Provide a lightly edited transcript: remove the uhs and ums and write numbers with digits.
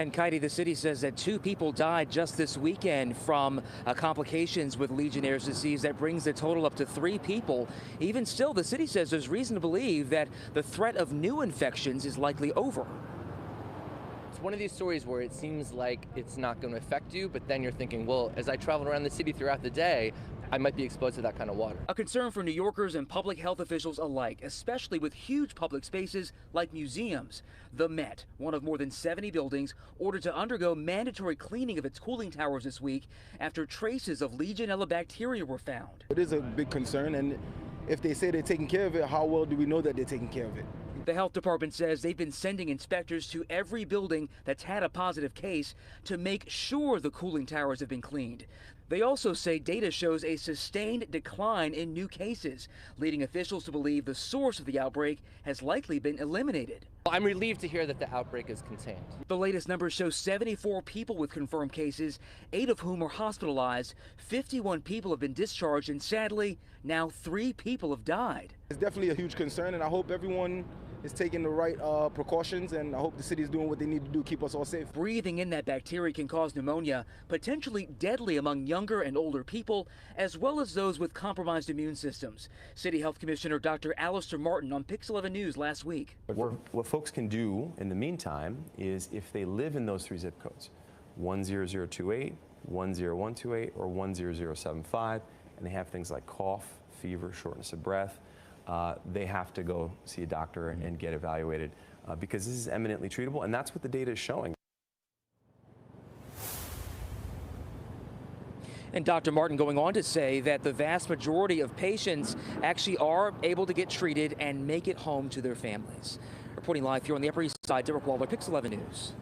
And Kaidi, the city says that 2 people died just this weekend from complications with Legionnaires disease. That brings the total up to 3 people. Even still, the city says there's reason to believe that the threat of new infections is likely over. It's one of these stories where it seems like it's not going to affect you, but then you're thinking, well, as I travel around the city throughout the day, I might be exposed to that kind of water. A concern for New Yorkers and public health officials alike, especially with huge public spaces like museums. The Met, one of more than 70 buildings, ordered to undergo mandatory cleaning of its cooling towers this week after traces of Legionella bacteria were found. It is a big concern, and if they say they're taking care of it, how well do we know that they're taking care of it? The health department says they've been sending inspectors to every building that's had a positive case to make sure the cooling towers have been cleaned. They also say data shows a sustained decline in new cases, leading officials to believe the source of the outbreak has likely been eliminated. I'm relieved to hear that the outbreak is contained. The latest numbers show 74 people with confirmed cases, 8 of whom are hospitalized. 51 people have been discharged, and sadly, now 3 people have died. It's definitely a huge concern, and I hope everyone is taking the right precautions, and I hope the city is doing what they need to do to keep us all safe. Breathing in that bacteria can cause pneumonia, potentially deadly among younger and older people, as well as those with compromised immune systems. City Health Commissioner Dr. Alistair Martin on Pix 11 News last week. What folks can do in the meantime is, if they live in those 3 zip codes, 10028, 10128, or 10075, and they have things like cough, fever, shortness of breath, they have to go see a doctor and get evaluated because this is eminently treatable, and that's what the data is showing. And Dr. Martin going on to say that the vast majority of patients actually are able to get treated and make it home to their families. Reporting live here on the Upper East Side, Derek Waller, Pix 11 News.